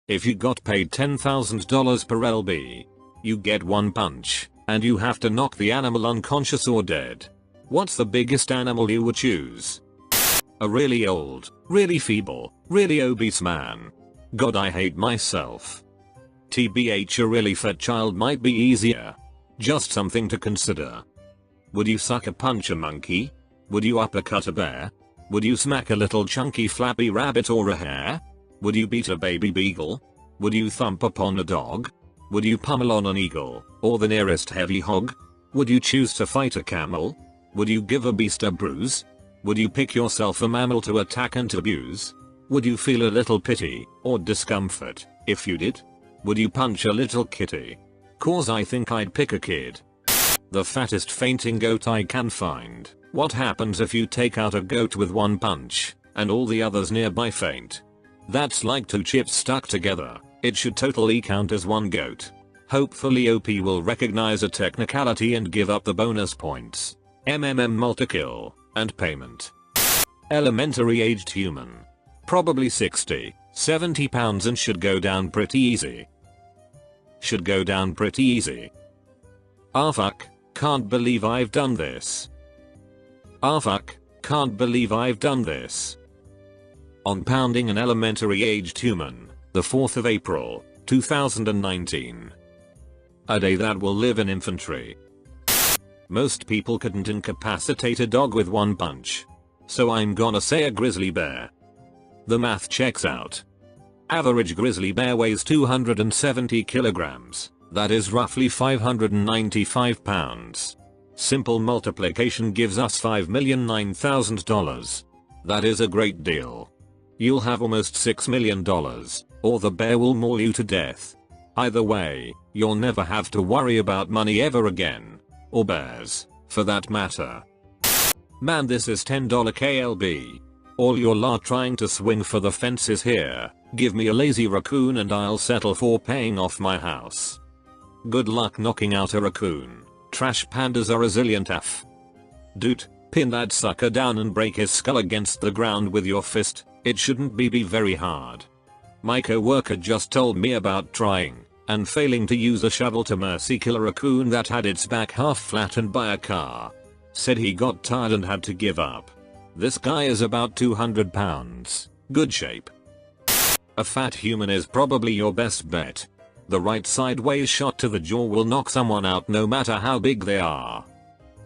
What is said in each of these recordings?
If you got paid $10,000 per LB, you get one punch, and you have to knock the animal unconscious or dead. What's the biggest animal you would choose? A really old, really feeble, really obese man. God, I hate myself. TBH, a really fat child might be easier. Just something to consider. Would you sucker punch a monkey? Would you uppercut a bear? Would you smack a little chunky flappy rabbit or a hare? Would you beat a baby beagle? Would you thump upon a dog? Would you pummel on an eagle, or the nearest heavy hog? Would you choose to fight a camel? Would you give a beast a bruise? Would you pick yourself a mammal to attack and abuse? Would you feel a little pity, or discomfort, if you did? Would you punch a little kitty? Cause I think I'd pick a kid. The fattest fainting goat I can find. What happens if you take out a goat with one punch, and all the others nearby faint? That's like two chips stuck together. It should totally count as one goat. Hopefully OP will recognize a technicality and give up the bonus points. Multi-kill, and payment. Elementary aged human. Probably 60, 70 pounds and should go down pretty easy. Should go down pretty easy. Ah fuck, can't believe I've done this. Ah fuck, can't believe I've done this. On pounding an elementary aged human, the 4th of April, 2019. A day that will live in infantry. Most people couldn't incapacitate a dog with one punch. So I'm gonna say a grizzly bear. The math checks out. Average grizzly bear weighs 270 kilograms. That is roughly 595 pounds. Simple multiplication gives us $5,009,000. That is a great deal. You'll have almost $6 million, or the bear will maul you to death. Either way, you'll never have to worry about money ever again. Or bears, for that matter. Man, this is $10 KLB. All your lot trying to swing for the fences here. Give me a lazy raccoon and I'll settle for paying off my house. Good luck knocking out a raccoon. Trash pandas are resilient AF. Dude, pin that sucker down and break his skull against the ground with your fist. It shouldn't be very hard. My coworker just told me about trying and failing to use a shovel to mercy kill a raccoon that had its back half flattened by a car. Said he got tired and had to give up. This guy is about 200 pounds. Good shape. A fat human is probably your best bet. The right sideways shot to the jaw will knock someone out no matter how big they are.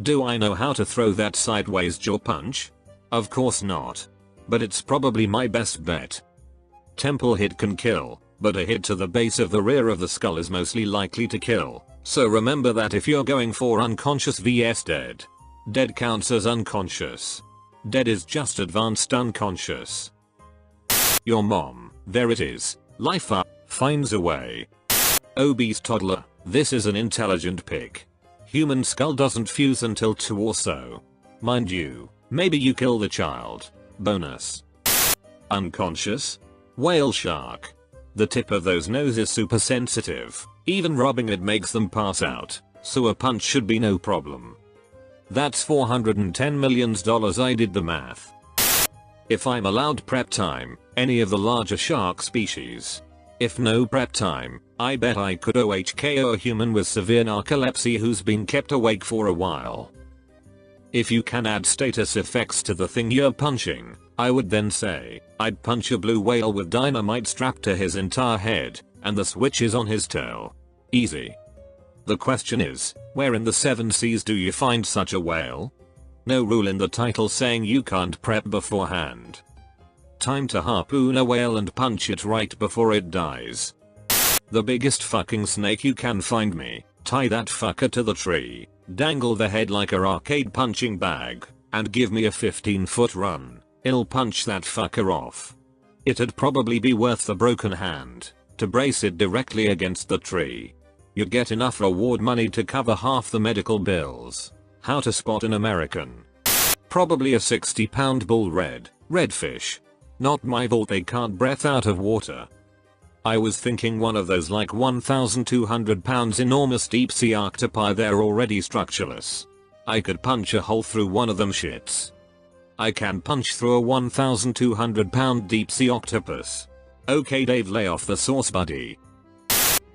Do I know how to throw that sideways jaw punch? Of course not. But it's probably my best bet. Temple hit can kill, but a hit to the base of the rear of the skull is mostly likely to kill. So remember that if you're going for unconscious vs dead. Dead counts as unconscious. Dead is just advanced unconscious. Your mom, there it is. Life up, finds a way. Obese toddler, this is an intelligent pick. Human skull doesn't fuse until 2 or so. Mind you, maybe you kill the child. Bonus. Unconscious? Whale shark. The tip of those noses is super sensitive. Even rubbing it makes them pass out, so a punch should be no problem. That's $410 million. I did the math. If I'm allowed prep time, any of the larger shark species. If no prep time, I bet I could OHKO a human with severe narcolepsy who's been kept awake for a while. If you can add status effects to the thing you're punching, I would then say, I'd punch a blue whale with dynamite strapped to his entire head, and the switch is on his tail. Easy. The question is, where in the 7 seas do you find such a whale? No rule in the title saying you can't prep beforehand. Time to harpoon a whale and punch it right before it dies. The biggest fucking snake you can find me, tie that fucker to the tree, dangle the head like a arcade punching bag, and give me a 15-foot run. I'll punch that fucker off. It'd probably be worth the broken hand, to brace it directly against the tree. You get enough reward money to cover half the medical bills. How to spot an American. Probably a 60-pound bull redfish. Not my fault they can't breathe out of water. I was thinking one of those like 1,200 pounds enormous deep sea octopi. They're already structureless. I could punch a hole through one of them shits. I can punch through a 1,200 pound deep sea octopus. Okay Dave, lay off the sauce buddy.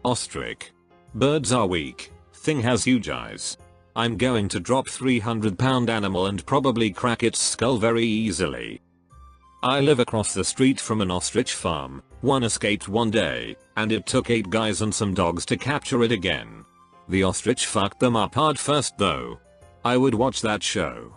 Ostrich. Birds are weak. Thing has huge eyes. I'm going to drop 300-pound animal and probably crack its skull very easily. I live across the street from an ostrich farm. One escaped one day, and it took 8 guys and some dogs to capture it again. The ostrich fucked them up hard first though. I would watch that show.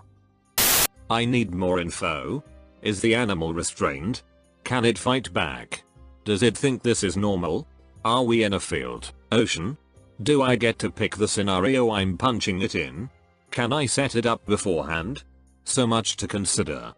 I need more info. Is the animal restrained? Can it fight back? Does it think this is normal? Are we in a field, ocean? Do I get to pick the scenario I'm punching it in? Can I set it up beforehand? So much to consider.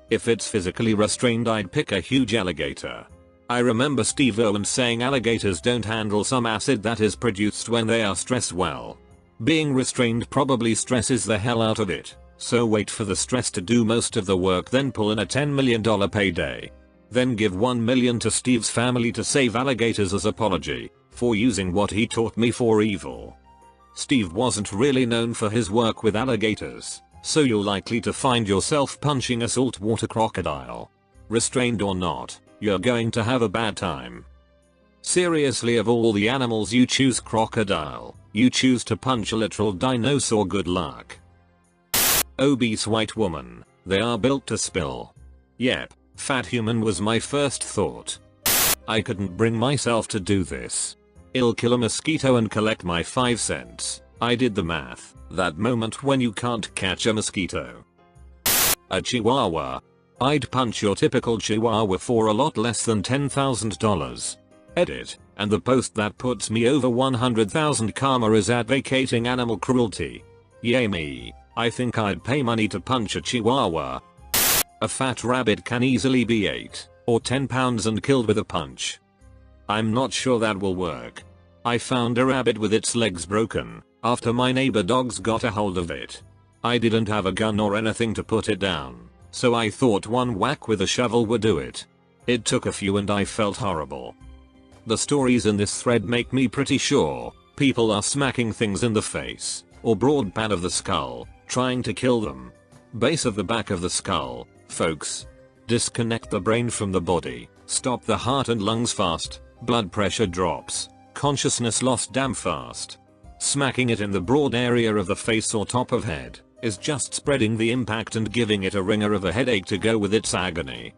If it's physically restrained, I'd pick a huge alligator. I remember Steve Owen saying alligators don't handle some acid that is produced when they are stressed well. Being restrained probably stresses the hell out of it, so wait for the stress to do most of the work, then pull in a $10 million payday. Then give $1 million to Steve's family to save alligators as apology for using what he taught me for evil. Steve wasn't really known for his work with alligators, so you're likely to find yourself punching a saltwater crocodile. Restrained or not, you're going to have a bad time. Seriously, of all the animals you choose crocodile, you choose to punch a literal dinosaur, good luck. Obese white woman, they are built to spill. Yep, fat human was my first thought. I couldn't bring myself to do this. I'll kill a mosquito and collect my 5 cents. I did the math. That moment when you can't catch a mosquito. A chihuahua. I'd punch your typical chihuahua for a lot less than $10,000. Edit. And the post that puts me over 100,000 karma is advocating animal cruelty. Yay me. I think I'd pay money to punch a chihuahua. A fat rabbit can easily be 8 or 10 pounds and killed with a punch. I'm not sure that will work. I found a rabbit with its legs broken after my neighbor dogs got a hold of it. I didn't have a gun or anything to put it down, so I thought one whack with a shovel would do it. It took a few and I felt horrible. The stories in this thread make me pretty sure people are smacking things in the face or broad pan of the skull, trying to kill them. Base of the back of the skull, folks. Disconnect the brain from the body, stop the heart and lungs fast, blood pressure drops, consciousness lost damn fast. Smacking it in the broad area of the face or top of head is just spreading the impact and giving it a ringer of a headache to go with its agony.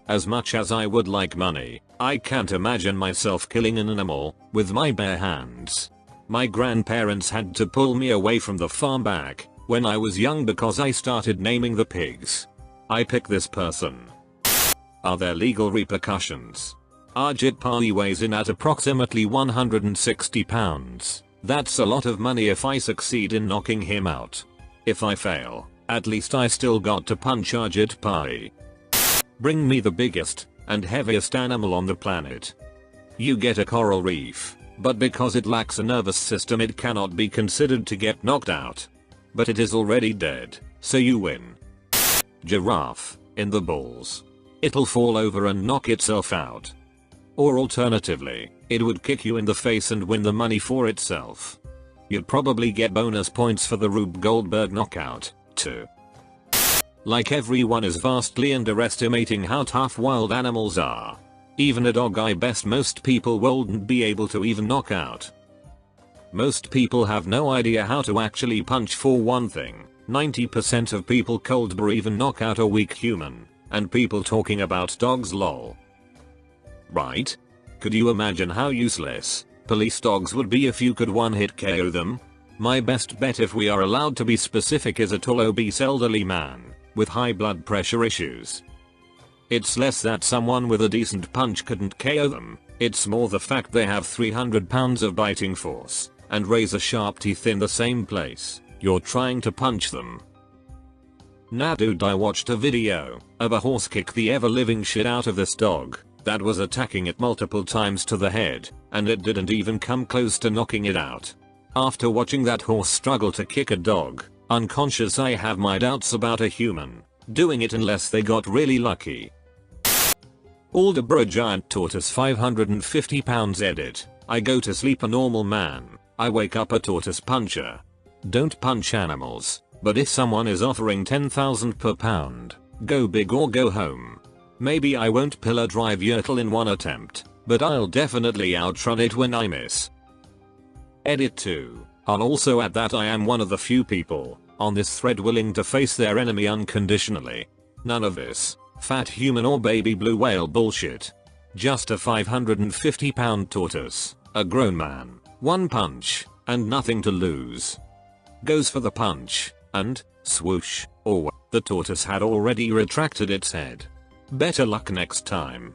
As much as I would like money, I can't imagine myself killing an animal with my bare hands. My grandparents had to pull me away from the farm back when I was young because I started naming the pigs. I pick this person. Are there legal repercussions? Ajit Pai weighs in at approximately 160 pounds. That's a lot of money if I succeed in knocking him out. If I fail, at least I still got to punch Ajit Pai. Bring me the biggest and heaviest animal on the planet. You get a coral reef, but because it lacks a nervous system it cannot be considered to get knocked out. But it is already dead, so you win. Giraffe, in the balls. It'll fall over and knock itself out. Or alternatively, it would kick you in the face and win the money for itself. You'd probably get bonus points for the Rube Goldberg knockout, too. Like everyone is vastly underestimating how tough wild animals are. Even a dog I bet most people wouldn't be able to even knock out. Most people have no idea how to actually punch for one thing. 90% of people cold or even knock out a weak human. And people talking about dogs lol. Right? Could you imagine how useless police dogs would be if you could one-hit KO them? My best bet, if we are allowed to be specific, is a tall obese elderly man with high blood pressure issues. It's less that someone with a decent punch couldn't KO them, it's more the fact they have 300 pounds of biting force and razor sharp teeth in the same place you're trying to punch them. Nah dude, I watched a video of a horse kick the ever living shit out of this dog that was attacking it multiple times to the head, and it didn't even come close to knocking it out. After watching that horse struggle to kick a dog unconscious, I have my doubts about a human doing it unless they got really lucky. Aldeburgh giant tortoise 550 pounds. Edit. I go to sleep a normal man, I wake up a tortoise puncher. Don't punch animals, but if someone is offering 10,000 per pound, go big or go home. Maybe I won't pillar drive Yertle in one attempt, but I'll definitely outrun it when I miss. Edit 2. I'll also add that I am one of the few people on this thread willing to face their enemy unconditionally. None of this fat human or baby blue whale bullshit. Just a 550-pound tortoise, a grown man, one punch, and nothing to lose. Goes for the punch, and swoosh, the tortoise had already retracted its head. Better luck next time.